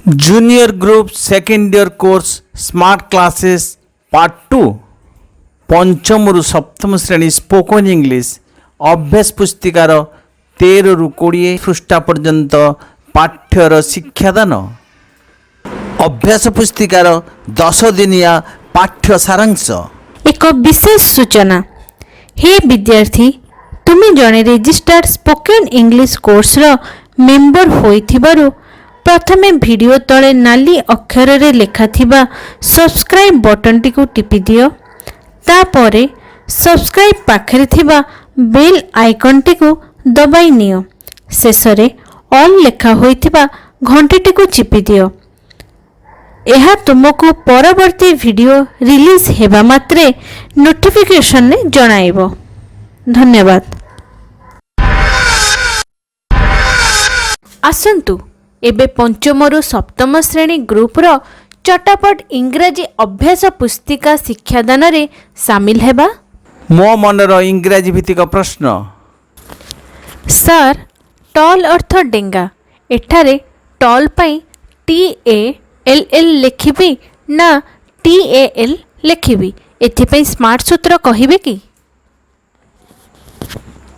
Junior group second year course smart classes part 2 पंचम रु सप्तम श्रेणी स्पोकन इंग्लिश अभ्यास पुस्तिकार 13 रु 20 पृष्ठा पर्यंत पाठ्यर शिक्षादान अभ्यास पुस्तिकार 10 दिनिया पाठ्य सारांश एक विशेष सूचना। हे विद्यार्थी, तुम जड़े रेजिस्टर्ड स्पोकन इंग्लिश कोर्स रो मेंबर होइथिबारु प्रथमे वीडियो तले नाली अक्षर रे लेखा थिबा सब्सक्राइब बटन टी को टिपि दियो। तापरे सब्सक्राइब पाखरे थिबा बेल आइकन टी को दबाई नियो। शेषरे ऑल लेखा होइथिबा घंटी टी को चिपि दियो। यह तुमको परवर्ती वीडियो रिलीज हेबा मात्रे नोटिफिकेशन ने जणाइबो। धन्यवाद। आसंतु एबे पंचमरु सप्तम श्रेणी ग्रुपर चटापट इंग्राजी अभ्यास पुस्तिका शिक्षादान रे सामिल हेबा। मो मनर इंग्राजी भित्तिक प्रश्न। सर, टॉल अर्थ डेंगा। एठारे टॉल पई TALL लिखिबी ना TAL लिखिबी? एथिपई स्मार्ट सूत्र कहिबे कि?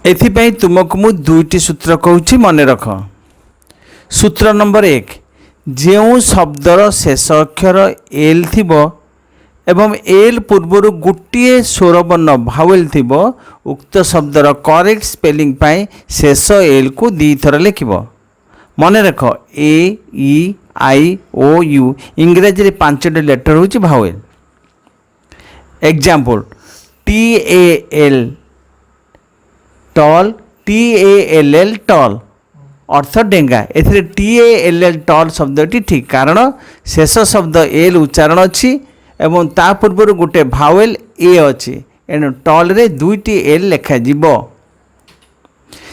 एथिपई तुमको मु दुईटी सूत्र कहूची मन रख। सूत्र नंबर 1, जो शब्दर शेष अक्षर एल थिबो एवं एल पूर्वर गोटे स्वरवर्ण भावेल थिबो उक्त शब्दर करेक्ट स्पेलिंग पाई शेष एल को दी थर लिखिबो। मन रख AEIOU इंग्राजी रे 5टी लेटर होची भावेल। Example TAL tall, TALL tall अर्थ डेंगा। एथिरे TALL टॉल शब्दटी ठीक, कारण शेष शब्द एल उच्चारण अच्छी एवं ता पूर्वर गोटे भावेल ए अच्छी, एणु टॉल रे दुईटी एल लेखा जीवो।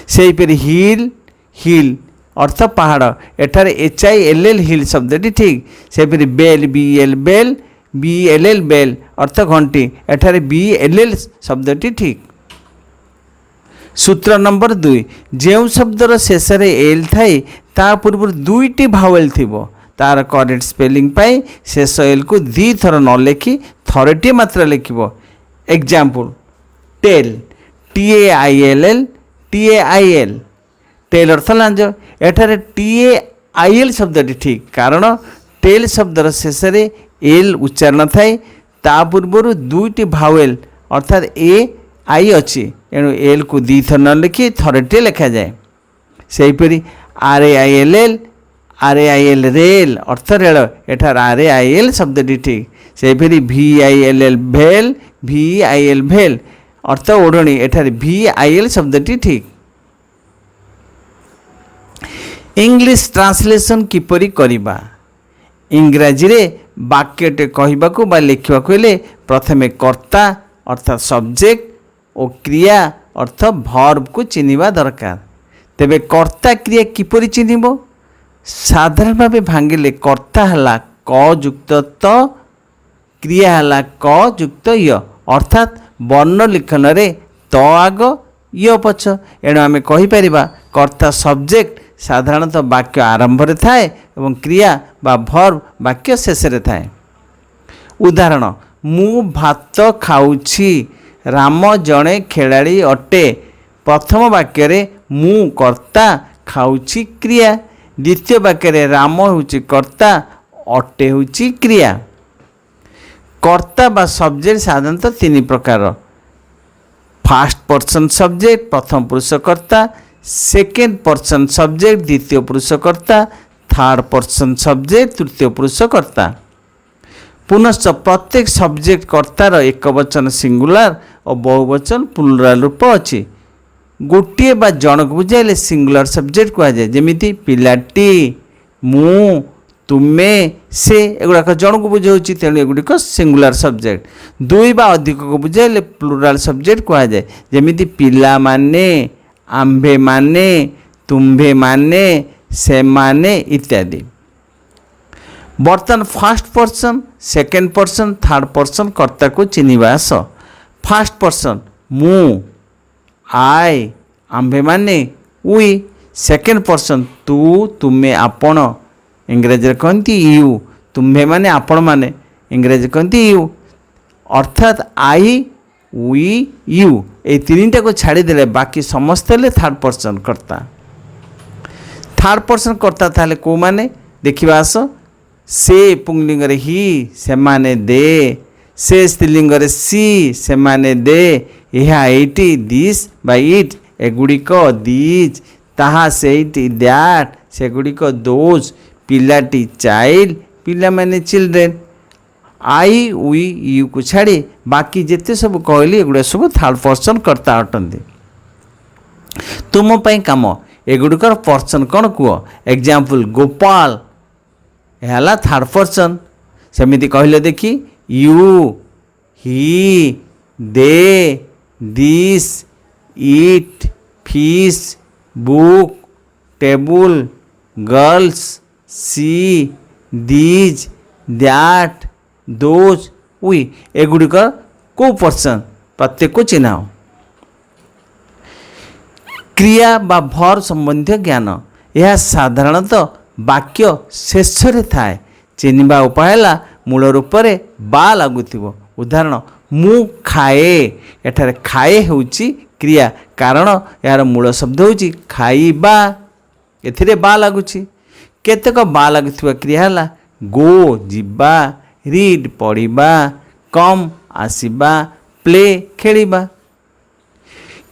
सेहीपरि हिल, हिल अर्थ पहाड़, एठारे HILL हिल शब्दटी ठीक। सेहीपरि bell, BL bell, BLL bell अर्थ घंटी, एठारे BLL शब्दटी ठीक। सूत्र नंबर 2, जो शब्दर शेष एल थाई ता पूर्व दुईटी भावेल थिबो तार करेक्ट स्पेलिंग पाई शेष एल को दी थर न लिखि थरटी मात्र लिखिबो। Example tail, TAILL TAIL tail अर्थ लांज, एठारे TAIL शब्दटी ठीक, कारण टेल शब्दर शेष एल उच्चारण थाई ता पूर्व दुईटी भावेल अर्थात AI अच्छी, एणु एल को दी थर न लिखि थरटे लिखा जाए। सेहीपरि RAIL रेल अर्थ रेल, एठार RAIL शब्दटी ठीक। सेहीपरि VILL भेल, VIL भेल अर्थ ओढ़णी, एठार VIL शब्दटी ठीक। इंग्लिश ट्रांसलेशन किपरि करिबा? इंग्राजी रे वाक्यटे कहिबाकू बा लिखिबाकू हेले प्रथमे कर्ता अर्थात सब्जेक्ट और क्रिया अर्थ भर्ब को चिन्हिबा दरकार। तेबे कर्ता क्रिया किपरि चिन्हिबो? साधारण भाव भांगिले कर्ता हला क युक्त त, क्रिया हला क युक्त य, अर्थात वर्ण लिखन रे त आग य पछ। एणु आमे कहि परिबा कर्ता सब्जेक्ट साधारणतः वाक्य आरंभ रे थाए एवं क्रिया बा भर्ब वाक्य शेष रे थाए। उदाहरण, मु भात खाउछि, राम जड़े खेलाड़ी अटे। प्रथम वाक्य रे मु कर्ता, खाउछि क्रिया। द्वितीय वाक्य रे राम होउछि कर्ता, अटे होउछि क्रिया। कर्ता बा सब्जेक्ट साधारणतः 3 प्रकार। फर्स्ट पर्सन सब्जेक्ट प्रथम पुरुष कर्ता, सेकेंड पर्सन सब्जेक्ट द्वितीय पुरुष कर्ता, थर्ड पर्सन सब्जेक्ट तृतीय पुरुष कर्ता। पुनश्च प्रत्येक सब्जेक्ट कर्तार एक वचन सिंगुलार और बहुवचन प्लुराल रूप अच्छी। गोटे बा जन को बुझाइले सिंगुलार सब्जेक्ट कह जाए, जेमिति पिलाटी, मु, तुमे, से एगुड़ाक जन को बुझाऊँगी, तेणु एगुड़िक सिंगुलार सब्जेक्ट। दुई बा अधिक को बुझाइले प्लुराल सब्जेक्ट कह जाए, जेमिति पिला माने, आंभे माने, तुम्भे माने, से माने इत्यादि। बर्तन first person, second person, third person कर्ता को चिन्हिबा आस। फर्स्ट पर्सन मु, आई, आंभे माने, उई। सेकेंड पर्सन तू, तुमे, आपण, इंग्रजी कहती यू, तुम्हें माने आपण माने इंग्रजी कहती यू। अर्थात आई वी यू ये तीनटा को छाड़ीदे बाकी समस्त हेले थर्ड पर्सन कर्ता। थर्ड पर्सन कर्ता ताले को माने देखिबा आस, से पुंगलिंग रे ही से माने दे, से स्त्रीलिंग रे सी से माने दे, यह एटी दिस बा इट एगुड़िक दिज, ताहा सेठी दैट सेगुड़िक दोज, पिलाटी चाइल्ड पिला माने चिल्ड्रेन। आई वी यू को छाड़ी बाकी जिते सब कहली एगुड़ा सब थर्ड पर्सन कर्ता अटंती। तुम पाई काम एगुड़िकर पर्सन कौन कह, एग्जाम्पल गोपाल है थर्ड पर्सन। सेमिति कहले देखी you he they this it fish book table girls she these that those we एगुड़िक को पर्सन प्रत्येक को चिन्ह। क्रिया बा भर संबंधी ज्ञान यह साधारणतः वाक्य शेष थाए। चिन्हवा उपाय मूल रूप से बा लगुथिबो। उदाहरण मु खाए, एठारे खाए होउची क्रिया कारण यार मूल शब्द होउची खाइबा, एथिरे बा लगुची। केतेक बा लगुथिबा क्रिया हला गो जिबा, रीड पढ़िबा, कम आसिबा, प्ले खेलिबा।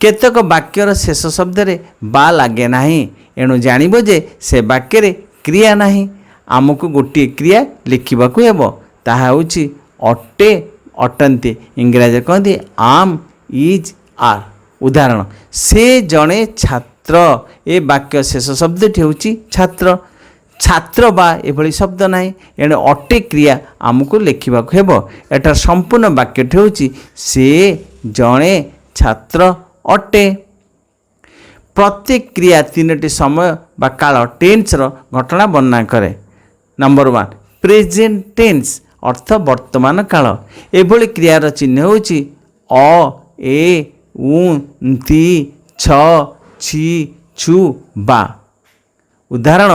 केतेक वाक्यर शेष शब्द रे बा लागे नाही, एणु जानिबो जे से वाक्य रे क्रिया नाही। आमको गोटे क्रिया लिखिबाकू हेबो, ताहा होउची अटे अटंती। इंग्रजी कहती आम इज आर। उदाहरण से जड़े छात्र, ए वाक्य शेष शब्द होउची छात्र। छात्र बा एभली शब्द नाही, एणे अटे क्रिया आमको लिखिबाकू हेबो। एटार संपूर्ण वाक्य होउची से जड़े छात्र अटे। प्रत्येक क्रिया तीनोटी समय बा काल टेन्स रो घटना वर्णना करे। नंबर 1 प्रेजेंट टेन्स अर्थ वर्तमान काल। एभली क्रियार चिन्ह होउची अ ए उ ती छ छी छु बा। उदाहरण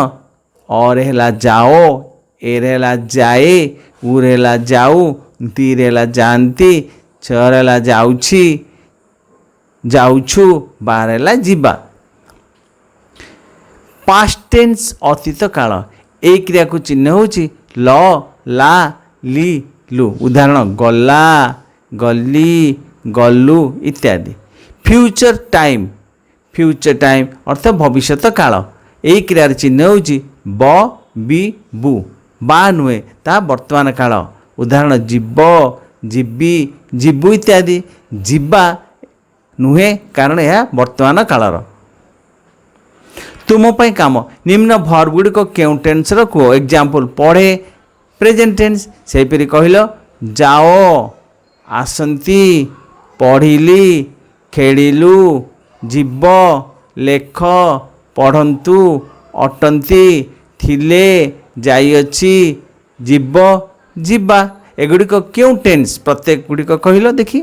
अ रेला जाओ, ए रेला जाए, उ रेला जाऊ, ती रेला जानती, छ रेला जाउछी जाउछु, बा रेला जिबा। पास्ट टेन्स अतीत काल। ए क्रिया को चिन्ह होउची ल ला ली लु। उदाहरण गला गली गलु इत्यादि। फ्यूचर टाइम, फ्यूचर टाइम अर्थ भविष्यत काल। ए क्रियार चिन्ह होउची ब बी बु। बा नुहे ता वर्तमान काल। उदाहरण जीव जीवी जीवु इत्यादि। जीवा नुहे कारण यह वर्तमान कालर। तुम पाई काम निम्न भर गुड़िक क्यों टेन्स रखो। एग्जाम्पल पढ़े प्रेजेंट टेन्स, सेपरी कहल जाओ आसंती पढ़िली खेलिलु जीव लेख पढ़ंतु अटंती थिले जाइअछि जीव जीवा। एगुड़िक क्यों टेन्स प्रत्येक गुड़िक कहल देखी।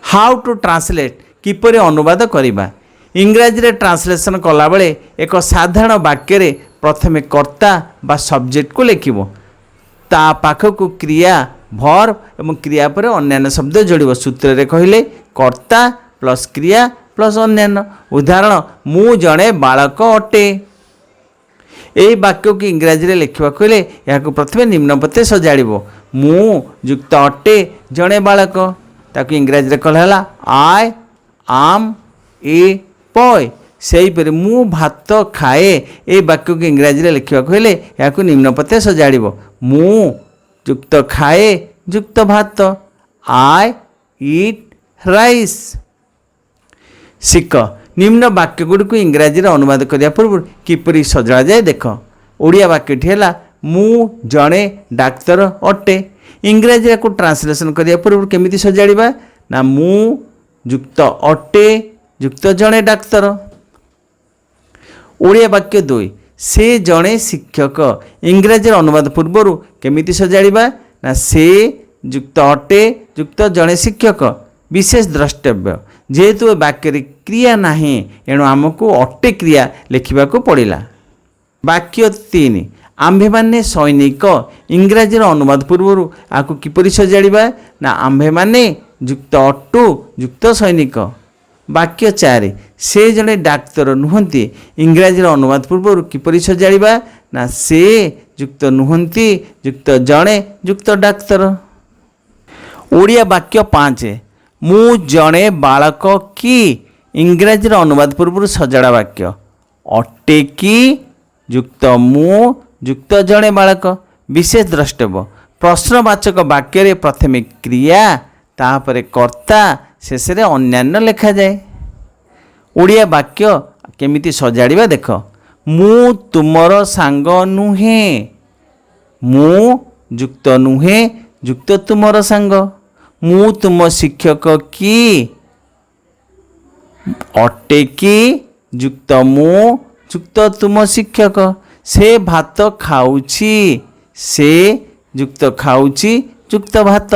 हाउ टू ट्रांसलेट किपरि अनुवाद करिबा। इंग्राजी रे ट्रांसलेशन कला बेले एक साधारण वाक्य रे प्रथमे कर्ता बा सब्जेक्ट को लिखिबो, ता पाखक क्रिया वर्ब एवं क्रिया पर अन्य शब्द जोड़िबो। सूत्र रे कहिले कर्ता प्लस क्रिया प्लस अन्य। उदाहरण मु जणे बालक अटे। एही वाक्य को इंग्राजी रे लिखिबा कहिले याको प्रथमे निम्न पते सजाड़िबो। मु युक्त अटे जणे बालक, ताकू इंग्राजी रे कहला आई आम ए पॉय। सेही पर मु भात खाए, ए वाक्य को इंग्राजी रे लिखिबा कहिले याको निम्न पते सजाड़िबो। मु युक्त खाए युक्त भात, आई ईट राइस। शिख निम्न वाक्य गुड़िक इंग्राजी रे अनुवाद करिया पूर्व किपरि सजा जाए देख। ओडिया वाक्यटी है मु जड़े डाक्तर अटे। इंग्राजी को ट्रांसलेशन करिया पूर्व केमिति सजाड़िबा ना मु युक्त अटे युक्त जड़े डाक्तर। ओडिया वाक्य 2 से जड़े शिक्षक। इंग्राजी अनुवाद पूर्वर केमिति सजाड़िबा ना से युक्त अटे युक्त जड़े शिक्षक। विशेष द्रष्टव्य जेहेतु वाक्य क्रिया नहीं एणु आमको अटे क्रिया लिखा पड़ा। ବାକ୍ୟ 3 ଆମ୍ଭେମାନେ ସୈନିକ ଇଂରାଜୀର ଅନୁବାଦ ପୂର୍ବରୁ ଆକୁ କିପରି ସଜାଡ଼ିବା ନା ଆମ୍ଭେମାନେ ଯୁକ୍ତ ଅଟୁ ଯୁକ୍ତ ସୈନିକ। ବାକ୍ୟ 4 ସେ ଜଣେ ଡାକ୍ତର ନୁହନ୍ତି ଇଂରାଜୀର ଅନୁବାଦ ପୂର୍ବରୁ କିପରି ସଜାଡ଼ିବା ନା ସେ ଯୁକ୍ତ ନୁହନ୍ତି ଯୁକ୍ତ ଜଣେ ଯୁକ୍ତ ଡାକ୍ତର। ଓଡ଼ିଆ ବାକ୍ୟ 5 ମୁଁ ଜଣେ ବାଳକ କି ଇଂରାଜୀର ଅନୁବାଦ ପୂର୍ବରୁ ସଜାଡ଼ା ବାକ୍ୟ ଅଟେ କି ଯୁକ୍ତ ମୁଁ ଯୁକ୍ତ ଜଣେ ବାଳକ। ବିଶେଷ ଦ୍ରଷ୍ଟବ୍ୟ ପ୍ରଶ୍ନବାଚକ ବାକ୍ୟରେ ପ୍ରଥମେ କ୍ରିୟା ତାପରେ କର୍ତ୍ତା ଶେଷରେ ଅନ୍ୟାନ୍ୟ ଲେଖାଯାଏ। ଓଡ଼ିଆ ବାକ୍ୟ କେମିତି ସଜାଡ଼ିବା ଦେଖ ମୁଁ ତୁମର ସାଙ୍ଗ ନୁହେଁ ମୁଁ ଯୁକ୍ତ ନୁହେଁ ଯୁକ୍ତ ତୁମର ସାଙ୍ଗ। ମୁଁ ତୁମ ଶିକ୍ଷକ କି ଅଟେ କି ଯୁକ୍ତ ମୁଁ ଯୁକ୍ତ ତୁମ ଶିକ୍ଷକ। ସେ ଭାତ ଖାଉଛି ସେ ଯୁକ୍ତ ଖାଉଛି ଯୁକ୍ତ ଭାତ।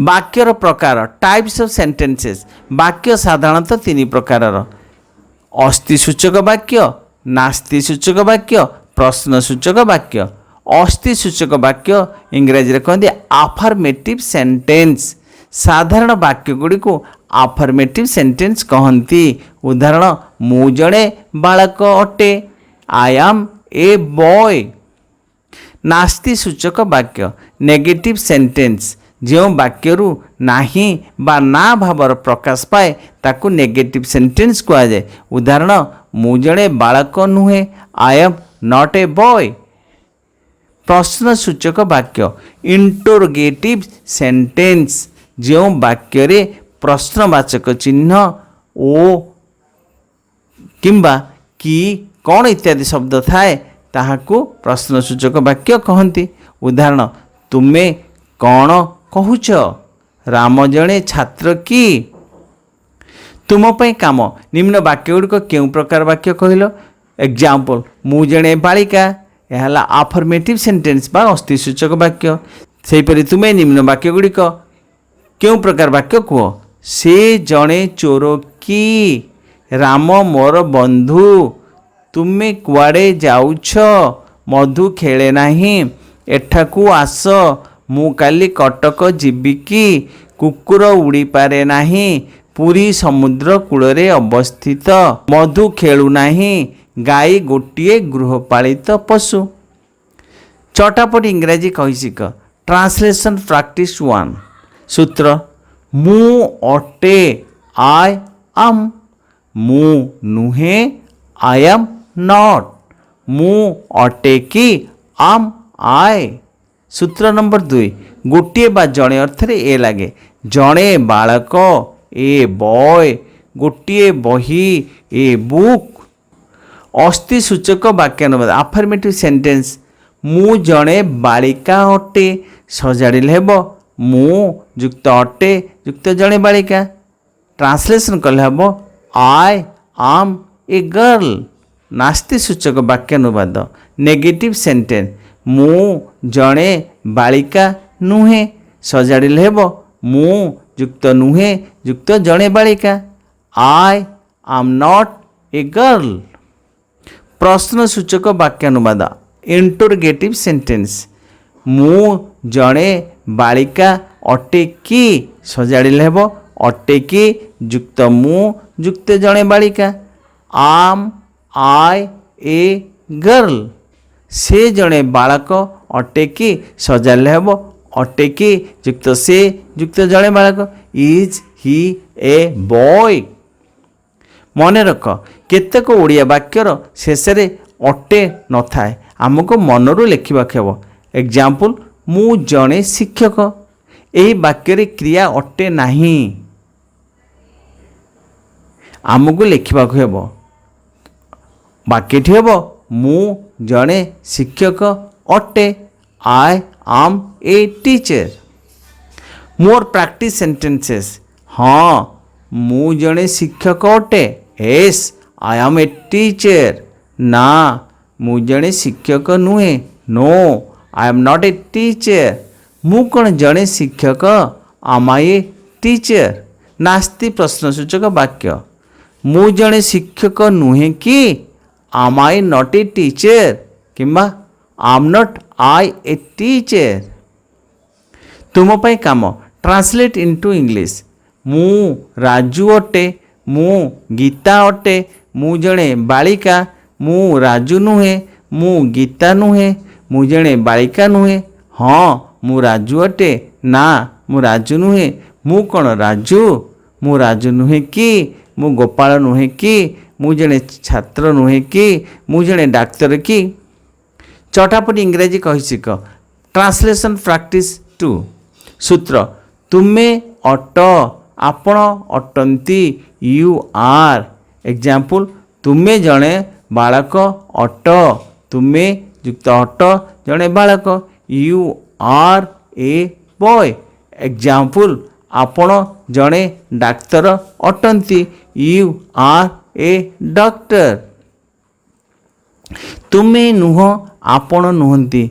ବାକ୍ୟର ପ୍ରକାର ଟାଇପ୍ସ ଅଫ୍ ସେଣ୍ଟେନ୍ସେସ୍ ବାକ୍ୟ ସାଧାରଣତଃ 3 ପ୍ରକାରର ଅସ୍ତି ସୂଚକ ବାକ୍ୟ ନାସ୍ତି ସୂଚକ ବାକ୍ୟ ପ୍ରଶ୍ନ ସୂଚକ ବାକ୍ୟ। ଅସ୍ତି ସୂଚକ ବାକ୍ୟ ଇଂରାଜୀରେ କହନ୍ତି ଆଫର୍ମେଟିଭ୍ ସେଣ୍ଟେନ୍ସ। ସାଧାରଣ ବାକ୍ୟ ଗୁଡ଼ିକୁ ଆଫର୍ମେଟିଭ୍ ସେଣ୍ଟେନ୍ସ କହନ୍ତି। ଉଦାହରଣ ମୁଁ ଜଣେ ବାଳକ ଅଟେ ଆଇ ଆମ୍ ଏ ବୟ। ନାସ୍ତି ସୂଚକ ବାକ୍ୟ ନେଗେଟିଭ୍ ସେଣ୍ଟେନ୍ସ ଯେଉଁ ବାକ୍ୟରୁ ନାହିଁ ବା ନା ଭାବର ପ୍ରକାଶ ପାଏ ତାକୁ ନେଗେଟିଭ୍ ସେଣ୍ଟେନ୍ସ କୁହାଯାଏ। ଉଦାହରଣ ମୁଁ ଜଣେ ବାଳକ ନୁହେଁ I am not a boy. ପ୍ରଶ୍ନ ସୂଚକ ବାକ୍ୟ ଇଣ୍ଟରୋଗେଟିଭ୍ ସେଣ୍ଟେନ୍ସ ଯେଉଁ ବାକ୍ୟରେ ପ୍ରଶ୍ନବାଚକ ଚିହ୍ନ ଓ କିମ୍ବା କି କ'ଣ ଇତ୍ୟାଦି ଶବ୍ଦ ଥାଏ ତାହାକୁ ପ୍ରଶ୍ନ ସୂଚକ ବାକ୍ୟ କହନ୍ତି। ଉଦାହରଣ ତୁମେ କ'ଣ କହୁଛ ରାମ ଜଣେ ଛାତ୍ର କି। ତୁମ ପାଇଁ କାମ ନିମ୍ନ ବାକ୍ୟ ଗୁଡ଼ିକ କେଉଁ ପ୍ରକାର ବାକ୍ୟ କହିଲ। ଏକ୍ଜାମ୍ପଲ୍ ମୁଁ ଜଣେ ବାଳିକା ଏହା ହେଲା ଆଫର୍ମେଟିଭ୍ ସେଣ୍ଟେନ୍ସ ବା ଅସ୍ତି ସୂଚକ ବାକ୍ୟ। ସେହିପରି ତୁମେ ନିମ୍ନ ବାକ୍ୟ ଗୁଡ଼ିକ କେଉଁ ପ୍ରକାର ବାକ୍ୟ କୁହ। ସେ ଜଣେ ଚୋର କି ରାମ ମୋର ବନ୍ଧୁ। ତୁମେ କୁଆଡ଼େ ଯାଉଛ ମଧୁ ଖେଳେ ନାହିଁ ଏଠାକୁ ଆସ ମୁଁ କାଲି କଟକ ଯିବି କି। କୁକୁର ଉଡ଼ିପାରେ ନାହିଁ ପୁରୀ ସମୁଦ୍ର କୂଳରେ ଅବସ୍ଥିତ। ମଧୁ ଖେଳୁନାହିଁ ଗାଈ ଗୋଟିଏ ଗୃହପାଳିତ ପଶୁ। ଚଟାପଟ ଇଂରାଜୀ କହିଶିଖ ଟ୍ରାନ୍ସଲେସନ୍ ପ୍ରାକ୍ଟିସ୍ 1 ସୂତ୍ର ମୁଁ ଅଟେ ଆଇ ଆମ୍ ମୁଁ ନୁହେଁ ଆଇ ଆମ୍ ନଟ୍। ମୁଁ ଅଟେ କି ଆମ୍ ଆଏ। ସୂତ୍ର ନମ୍ବର 2 ଗୋଟିଏ ବା ଜଣେ ଅର୍ଥରେ ଏ ଲାଗେ ଜଣେ ବାଳକ ଏ ବୟ ଗୋଟିଏ ବହି ଏ ବୁକ୍। ଅସ୍ତି ସୂଚକ ବାକ୍ୟାନୁବାଦ ଆଫର୍ମେଟିଭ୍ ସେଣ୍ଟେନ୍ସ ମୁଁ ଜଣେ ବାଳିକା ଅଟେ ସଜାଡ଼ିଲେ ହେବ ମୁଁ ଯୁକ୍ତ ଅଟେ ଯୁକ୍ତ ଜଣେ ବାଳିକା। ଟ୍ରାନ୍ସଲେସନ୍ କଲେ ହେବ ଆଇ ଆମ୍ ଏ ଗର୍ଲ। ନାସ୍ତି ସୂଚକ ବାକ୍ୟାନୁବାଦ ନେଗେଟିଭ୍ ସେଣ୍ଟେନ୍ସ ମୁଁ ଜଣେ ବାଳିକା ନୁହେଁ ସଜାଡ଼ିଲେ ହେବ ମୁଁ ଯୁକ୍ତ ନୁହେଁ ଯୁକ୍ତ ଜଣେ ବାଳିକା। I am not a girl. ପ୍ରଶ୍ନ ସୂଚକ ବାକ୍ୟାନୁବାଦ ଇଣ୍ଟରୋଗେଟିଭ୍ ସେଣ୍ଟେନ୍ସ ମୁଁ ଜଣେ ବାଳିକା ଅଟେ କି ସଜାଡ଼ିଲେ ହେବ ଅଟେ କି ଯୁକ୍ତ ମୁଁ ଯୁକ୍ତ ଜଣେ ବାଳିକା। ଆମ୍ ଆଇ ଏ ଗର୍ଲ। ସେ ଜଣେ ବାଳକ ଅଟେ କି ସଜାଡ଼ିଲେ ହେବ ଅଟେ କି ଯୁକ୍ତ ସେ ଯୁକ୍ତ ଜଣେ ବାଳକ। Is Hi A boy. ମନେ ରଖ କେତେକ ଓଡ଼ିଆ ବାକ୍ୟର ଶେଷରେ ଅଟେ ନଥାଏ ଆମକୁ ମନରୁ ଲେଖିବାକୁ ହେବ। ଏକ୍ଜାମ୍ପଲ୍ ମୁଁ ଜଣେ ଶିକ୍ଷକ ଏହି ବାକ୍ୟରେ କ୍ରିୟା ଅଟେ ନାହିଁ ଆମକୁ ଲେଖିବାକୁ ହେବ। ବାକ୍ୟଟି ହେବ ମୁଁ ଜଣେ ଶିକ୍ଷକ ଅଟେ ଆଇ ଆମ୍ ଏ ଟିଚର। ମୋର ପ୍ରାକ୍ଟିସ୍ ସେଣ୍ଟେନ୍ସେସ୍ ହଁ ମୁଁ ଜଣେ ଶିକ୍ଷକ ଅଟେ S I am A teacher. ନା ମୁଁ ଜଣେ ଶିକ୍ଷକ ନୁହେଁ no I am not a teacher. ମୁଁ କ'ଣ ଜଣେ ଶିକ୍ଷକ ଆମ୍ ଆଇ ଏ ଟିଚର। ନାସ୍ତି ପ୍ରଶ୍ନସୂଚକ ବାକ୍ୟ ମୁଁ ଜଣେ ଶିକ୍ଷକ ନୁହେଁ କି am I not a teacher किंबा am not I a teacher। तुम पाई काम ट्रांसलेट इनटू इंग्लिश मु राजू अटे मु गीता अटे मु जणे बालिका मु राजू नुहे मु गीता नुहे मु जणे बालिका नुहे हाँ मु राजू अटे ना मु राजू नुहे मु कौन राजू मु राजू नुहे कि मु गोपाल नुहे कि मु जणे छात्र नुहे कि मु जणे डाक्तर कि चटापटी इंग्राजी कही शिख ट्रांसलेशन प्रैक्टिस 2 सूत्र तुमे अट आपण अटंती यू आर एग्जाम्पल तुमे जणे बालक अट तुमे युक्त अट जणे बालक you are a boy example आपण जणे डाक्तर अटंती यू आर ए डॉक्टर तुमे नुह आपण नुहंती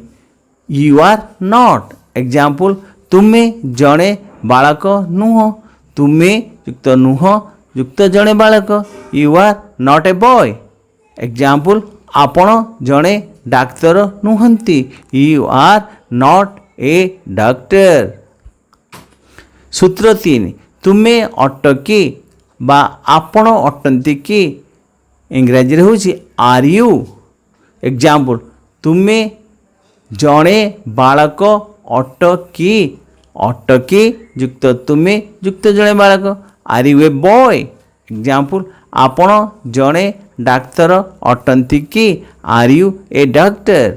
यू आर नॉट एग्जाम्पल तुमे जणे बालक नुह तुमे युक्त नुह युक्त जणे बालक you are not a boy example आपण जणे डाक्तर नुहंती you are not a doctor सूत्र 3 तुमे अटकी बा आपण अटंती कि इंग्राजी रे होची आर यू एग्जाम्पल तुमे जणे बालक अटकी अटकी युक्त तुमे युक्त जणे बालक are you a boy example आपण जणे डाक्तर अटंती कि आर यू ए डॉक्टर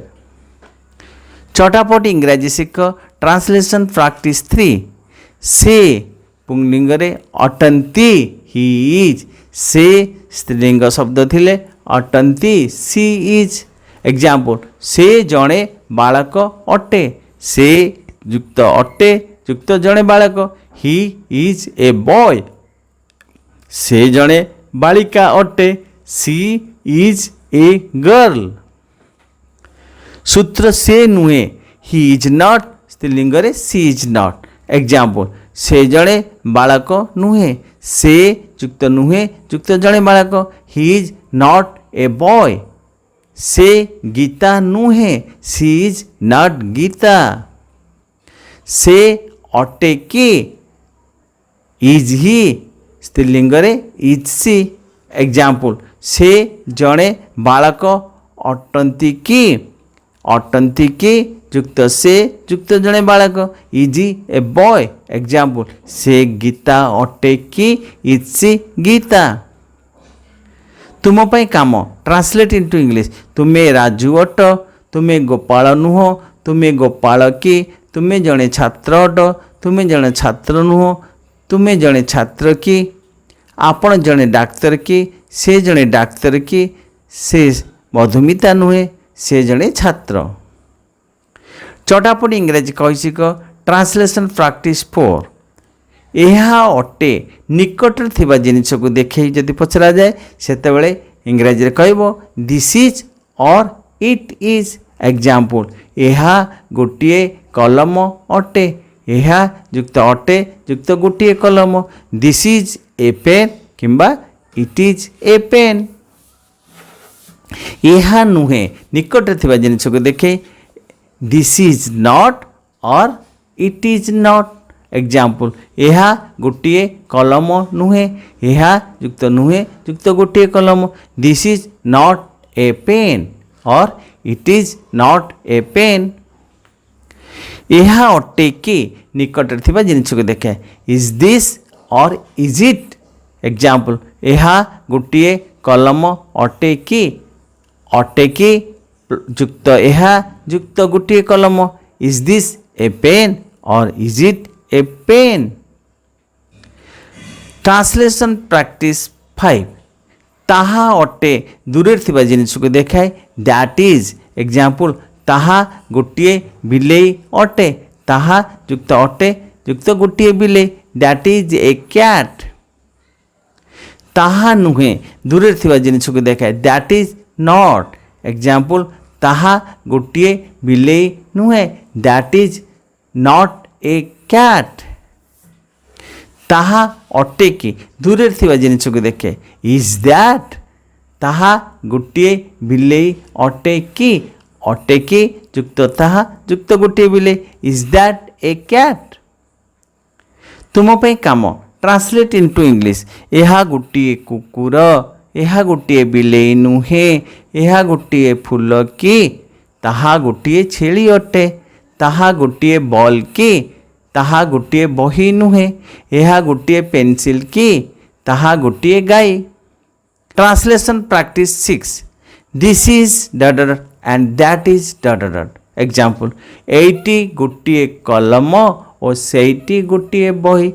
चटापट इंग्राजी शिख ट्रांसलेशन प्रैक्टिस 3 से पुंलिंग रे अटंती ही इज से स्त्रीलिंग शब्द थिले अटंती सी इज एग्जाम्पल से जणे बालक अटे से युक्त अटे युक्त जणे बालक ही इज ए बॉय से जणे बालिका अटे सी इज ए गर्ल सूत्र से नुहे ही इज नॉट स्त्रीलिंग रे सी इज नॉट एग्जाम्पल से जणे बालक नुहे से युक्त नुहे युक्त जणे बालक he is not a boy से गीता नुहे सी इज नॉट गीता से अटे कि इज ही स्त्रीलिंग रे इज सी एग्जाम्पल से जणे बालक अटंती कि युक्त से युक्त जणे बालक इज ए बॉय एग्जाम्पल से गीता अटे कि इज सी गीता तुम पाई काम ट्रांसलेट इनटू इंग्लिश तुमे राजू अट तुमे गोपाल नुह तुमे गोपाल कि तुमे जणे छात्र अट तुमे जणे छात्र नुह तुमे जणे छात्र कि आपण जणे डाक्तर कि से जणे डाक्तर कि से मधुमिता नुहे से जणे छात्र चटापट इंग्राजी कही शिख ट्रांसलेशन प्रैक्टिस 4 यह अटे निकट थिबा जिनिस को देखे जदि पचरा जाए सेतेबेले इंग्राजी रे कहबो दिस इज और इट इज एग्जाम्पल यह गोटे कलम अटे यह युक्त अटे युक्त गोटे कलम दिस इज ए पेन किंबा इट इज ए पेन यह नुहे निकट थिबा जिनिस को देखे this is not or it is not example यह गोटे कलम नुहे यह युक्त नुहे युक्त गोटे कलम this is not a pen or it is not a pen यह अटे कि निकट थिबा जिनिस को देखे is this or is it example यह गोटे कलम अटे कि युक्त यह युक्त गोटे कलम इज दिस ए पेन और is it a pen translation practice 5 ताहा अटे दूर थिबा जिनिस को देखाए दैट इज एग्जाम्पल ताहा गोटे बिलेई अटे ताहा युक्त अटे युक्त गोटे बिलेई दैट इज ए कैट ताहा नुहे दूर थिबा जिनिस को देखाए दैट इज नॉट एग्जाम्पल ताहा गोटे बिलेई नुहे that is not a cat ताहा अटे कि दूर थिबा जिनिस को देखे इज दैट ତାହା ଗୋଟିଏ ବିଲେଇ ଅଟେ କି? ଅଟେ କି ଯୁକ୍ତ ତାହା ଯୁକ୍ତ ଗୋଟିଏ ବିଲେଇ। Is that a cat? ତୁମ ପାଇଁ କାମ ଟ୍ରାନ୍ସଲେଟ୍ ଇଣ୍ଟୁ ଇଂଲିଶ। ଏହା ଗୋଟିଏ କୁକୁର, ଏହା ଗୋଟିଏ ବିଲେଇ ନୁହେଁ। ଏହା ଗୋଟିଏ ଫୁଲ କି? ତାହା ଗୋଟିଏ ଛେଳି ଅଟେ। ତାହା ଗୋଟିଏ ବଲ୍ କି? ତାହା ଗୋଟିଏ ବହି ନୁହେଁ। ଏହା ଗୋଟିଏ ପେନସିଲ୍ କି? ତାହା ଗୋଟିଏ ଗାଈ। Translation practice 6. This is ... and that is ... Example, ଏଇଟି ଗୋଟିଏ କଲମ ଓ ସେଇଟି ଗୋଟିଏ ବହି।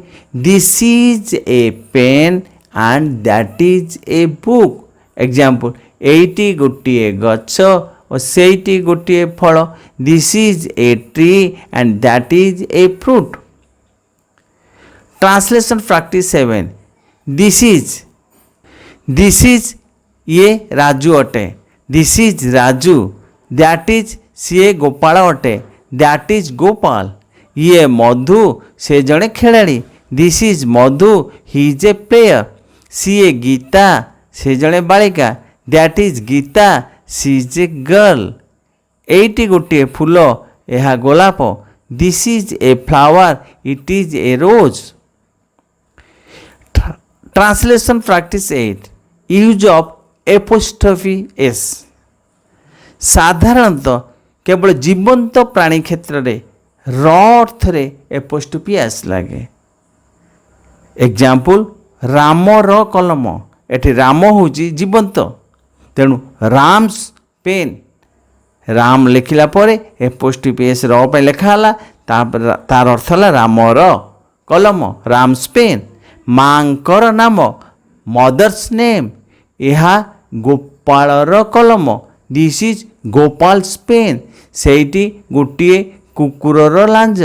This is a pen and that is a book. Example, ଏଇଟି ଗୋଟିଏ ଗଛ ଓ ସେଇଟି ଗୋଟିଏ ଫଳ। This is a tree and that is a fruit. Translation practice 7. This is ये राजू अटे। This is Raju. That is सीए गोपाल अटे। That is Gopal. ये मधु से जड़े खेलाड़ी। This is Madhu, he is a player. सीए गीता से जड़े बालिका। That is Gita, she is a girl. एटी गोटे फूल, यह गोलाप। This is a flower, it is a rose. Translation practice 8. Use of apostrophe s. साधारणतः केवल जीवंत प्राणी क्षेत्र में र अर्थ एपोस्ट्रोफी एस लगे। एग्जाम्पल, राम र कलम। एठी राम हूँ जीवंत, तेणु राम्स पेन। राम लिखला पर एपोस्ट्रोफी एस र पे लिखाला, तार अर्थ है राम र कलम, राम्स पेन। मांकर नाम, मदर्स नेम। यह गोपालर कलम। This is Gopal's pen. सेठी गोटे कुकुरर लांज।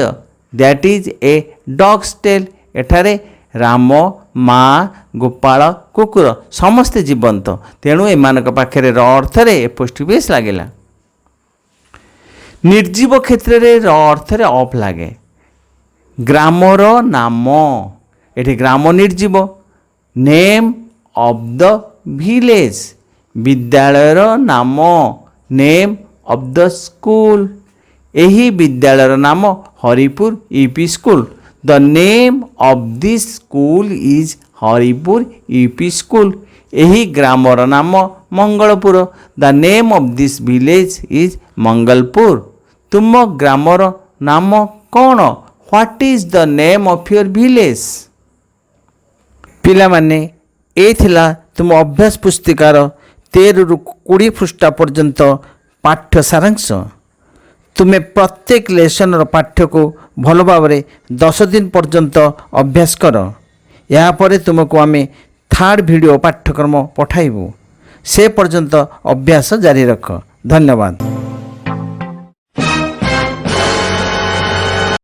That is a dog's tail. एठारे राम, माँ, गोपाल, कुकुर समस्ते जीवंत, तेणु एमानक पाखरे र अर्थरे एपोस्ट्रोफी एस लागेला। निर्जीव क्षेत्र में र अर्थरे ऑफ लागे। ग्रामर नाम, एठी ग्राम निर्जीव। नेम ऑफ द विलेज, विद्यालयर नाम। नेम ऑफ द स्कूल, यही विद्यालयर नाम Haripur UP school. The name of this school is Haripur UP school. यही ग्रामर नाम Mangalpur. The name of this village is Mangalpur. तुम ग्रामर नाम कौन? What is the name of your village? पिला माने ए थिला तुम अभ्यास पुस्तिकार 13 ରୁ 20 पृष्ठा पर्यंत पाठ्य सारांश। तुम्हें प्रत्येक लेसन पाठ्य को भल भाव 10 दिन पर्यंत अभ्यास कर। यापर तुमको आम 3rd वीडियो पाठ्यक्रम पठाइबू। से पर्यंत अभ्यास जारी रख। धन्यवाद।